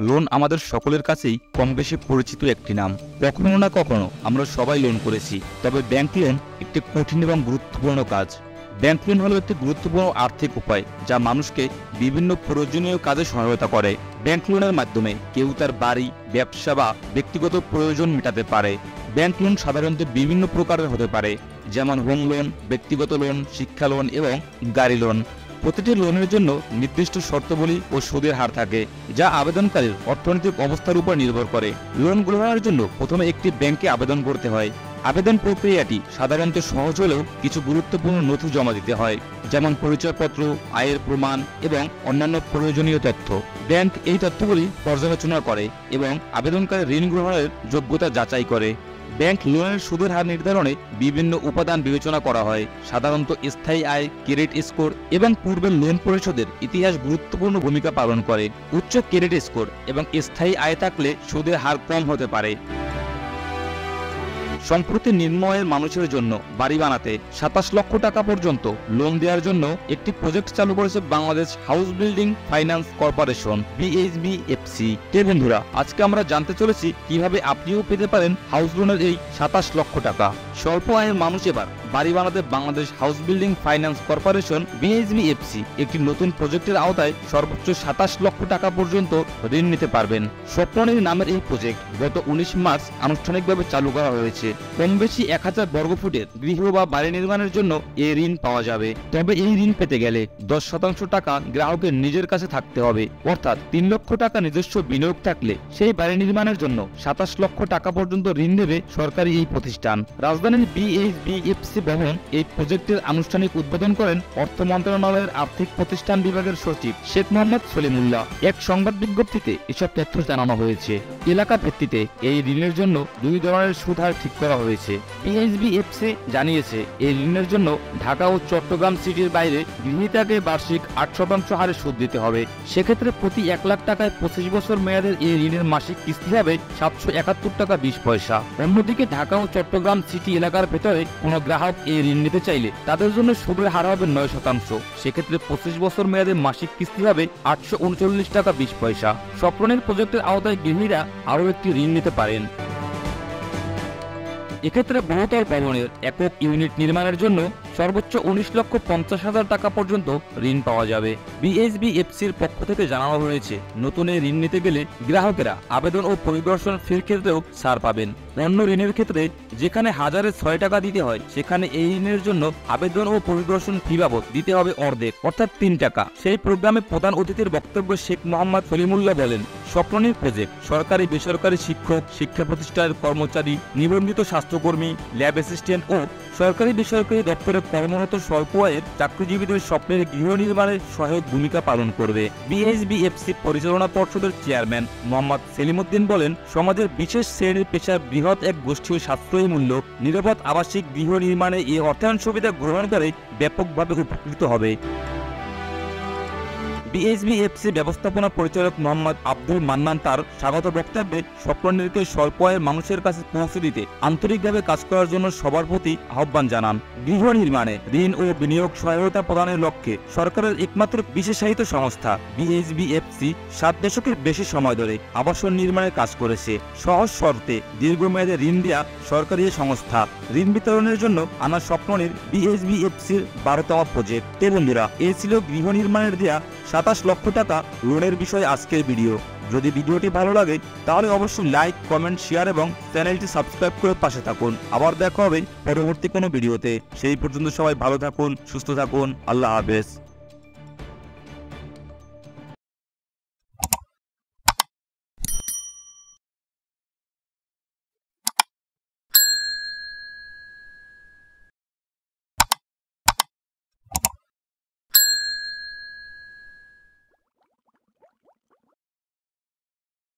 Loan আমাদের সকলের কাছেই কম বেশি পরিচিত একটি নাম। কখনো না কখনো আমরা সবাই লোন করেছি, তবে ব্যাংক লোন একটি কঠিন এবং গুরুত্বপূর্ণ কাজ। ব্যাংক লোন হলো একটি গুরুত্বপূর্ণ আর্থিক উপায় যা মানুষকে বিভিন্ন প্রয়োজনীয় কাজে সহায়তা করে। ব্যাংক লোনের মাধ্যমে কেউ তার বাড়ি, ব্যবসা বা ব্যক্তিগত প্রয়োজন মেটাতে পারে। ব্যাংক লোন সাধারণত বিভিন্ন প্রকারের হতে পারে, যেমন হোম লোন, ব্যক্তিগত লোন, শিক্ষা লোন এবং গাড়ি লোন। প্রতিটি লোনের জন্য নির্দিষ্ট শর্তাবলী ও সুদের হার থাকে, যা আবেদনকারীর অর্থনৈতিক অবস্থার উপর নির্ভর করে। লোন গ্রহণের জন্য প্রথমে একটি ব্যাংকে আবেদন করতে হয়। আবেদন প্রক্রিয়াটি সাধারণত সহজ হলেও কিছু গুরুত্বপূর্ণ নথি জমা দিতে হয়, যেমন পরিচয়পত্র, আয়ের প্রমাণ এবং অন্যান্য প্রয়োজনীয় তথ্য। ব্যাংক এই তথ্যগুলি পর্যালোচনা করে এবং আবেদনকারীর ঋণ গ্রহণের যোগ্যতা যাচাই করে। ব্যাংক লোনের সুদের হার নির্ধারণে বিভিন্ন উপাদান বিবেচনা করা হয়। সাধারণত স্থায়ী আয়, ক্রেডিট স্কোর এবং পূর্বের লোন পরিশোধের ইতিহাস গুরুত্বপূর্ণ ভূমিকা পালন করে। উচ্চ ক্রেডিট স্কোর এবং স্থায়ী আয় থাকলে সুদের হার কম হতে পারে। সম্প্রতি নিম্ন আয়ের মানুষের জন্য বাড়ি বানাতে 27 লক্ষ টাকা পর্যন্ত লোন দেওয়ার জন্য একটি প্রজেক্ট চালু করেছে Bangladesh house building finance corporation, BHBFC। বন্ধুরা, আজকে আমরা জানতে চলেছি কিভাবে আপনিও পেতে পারেন হাউস লোনের এই 27 লক্ষ টাকা। স্বল্প আয়ের মানুষ এবার বাড়ি বানাতে Bangladesh house building finance corporation, BHBFC একটি নতুন প্রজেক্টের আওতায় সর্বোচ্চ 27 লক্ষ টাকা পর্যন্ত ঋণ নিতে পারবেন। স্বপ্ননীর নামের এই প্রজেক্ট গত 19 মার্চ আনুষ্ঠানিকভাবে চালু করা হয়েছে। কম বেশি 1000 বর্গফুটের গৃহ বা বাড়ি নির্মাণের জন্য এই ঋণ পাওয়া যাবে। তবে এই ঋণ পেতে গেলে 10% টাকা গ্রাহকের নিজের কাছে থাকতে হবে, অর্থাৎ 3 লক্ষ টাকা নিজস্ব বিনিয়োগ থাকলে সেই বাড়ি নির্মাণের জন্য 27 লক্ষ টাকা পর্যন্ত ঋণ দেবে সরকারি এই প্রতিষ্ঠান। রাজধানীর BHBFC ভবন এই প্রজেক্টের আনুষ্ঠানিক উদ্বোধন করেন অর্থ মন্ত্রণালয়ের আর্থিক প্রতিষ্ঠান বিভাগের সচিব শেখ মোহাম্মদ সলিমুল্লাহ। এক সংবাদ বিজ্ঞপ্তিতে এসব তথ্য জানানো হয়েছে। এলাকা ভিত্তিতে এই ঋণের জন্য 2 ধরনের সুদ হার ঠিক করা হয়েছে। BHBFC জানিয়েছে এই ঋণের জন্য ঢাকা ও চট্টগ্রাম সিটির বাইরে গৃহীতাকে বার্ষিক 8% হারে সুদ দিতে হবে। সেক্ষেত্রে প্রতি 1 লাখ টাকায় 25 বছর মেয়াদের এই ঋণের মাসিক কিস্তি হবে 771 টাকা 20 পয়সা। অন্যদিকে ঢাকা ও চট্টগ্রাম সিটি এলাকার ভেতরে কোনো গ্রাহক এই ঋণ নিতে চাইলে তাদের জন্য সুদের হার হবে 9%। সেক্ষেত্রে 25 বছর মেয়াদে মাসিক কিস্তি হবে 839 টাকা 20 পয়সা। স্বপ্নের প্রজেক্টের আওতায় গৃহীরা আরও একটি ঋণ নিতে পারেন। এক্ষেত্রে বৃহত্তর ভবনের একক ইউনিট নির্মাণের জন্য সর্বোচ্চ 19,50,000 টাকা পর্যন্ত ঋণ পাওয়া যাবে। BHBFCর পক্ষ থেকে জানানো হয়েছে, নতুন এই ঋণ নিতে গেলে গ্রাহকেরা আবেদন ও পরিদর্শন ফির ক্ষেত্রেও ছাড় পাবেন। অন্য ঋণের ক্ষেত্রে যেখানে 1006 টাকা দিতে হয়, সেখানে এই ঋণের জন্য আবেদন ও পরিদর্শন ফি বাবদ দিতে হবে অর্ধেক, অর্থাৎ 3 টাকা। সেই প্রোগ্রামে প্রধান অতিথির বক্তব্যে শেখ মোহাম্মদ সলিমুল্লাহ বলেন, স্বপ্ননীর প্রজেক্ট সরকারি বেসরকারি শিক্ষক, শিক্ষা প্রতিষ্ঠানের কর্মচারী, নিবন্ধিত স্বাস্থ্যকর্মী, ল্যাব অ্যাসিস্ট্যান্ট ও সরকারি বেসরকারি দপ্তরে কর্মরত স্বল্প আয়ের চাকরিজীবীদের স্বপ্নের গৃহ নির্মাণে সহায়ক ভূমিকা পালন করবে। BHBFC পরিচালনা পর্ষদের চেয়ারম্যান মোহাম্মদ সেলিমউদ্দিন বলেন, সমাজের বিশেষ শ্রেণীর পেশার বৃহৎ এক গোষ্ঠী সাশ্রয়ী মূল্য নিরাপদ আবাসিক গৃহ নির্মাণে এই অর্থায়ন সুবিধা গ্রহণ করে ব্যাপকভাবে উপকৃত হবে। BHBFC ব্যবস্থাপনা পরিচালক মোহাম্মদ আব্দুল মান্নান তার স্বাগত বক্তব্যে স্বপ্ননীকে স্বল্প আয়ের মানুষের কাছে পৌঁছে দিতে আন্তরিকভাবে কাজ করার জন্য সবার প্রতি আহ্বান জানান। গৃহ নির্মাণে ঋণ ও বিনিয়োগ সহায়তা প্রদানের লক্ষ্যে সরকারের একমাত্র বিশেষায়িত সংস্থা BHBFC 7 দশকের বেশি সময় ধরে আবাসন নির্মাণের কাজ করেছে। সহজ শর্তে দীর্ঘমেয়াদে ঋণ দেওয়া সরকারি সংস্থা। ঋণ বিতরণের জন্য আনা স্বপ্ননীর BHBFCর 12তম প্রজেক্ট। বন্ধুরা, এই ছিল গৃহ নির্মাণের দেয়া 27 লক্ষ টাকা লোনের বিষয়ে আজকের ভিডিও। যদি ভিডিওটি ভালো লাগে তাহলে অবশ্যই লাইক, কমেন্ট, শেয়ার এবং চ্যানেলটি সাবস্ক্রাইব করে পাশে থাকুন। আবার দেখা হবে পরবর্তী কোনো ভিডিওতে। সেই পর্যন্ত সবাই ভালো থাকুন, সুস্থ থাকুন। আল্লাহ হাফেজ।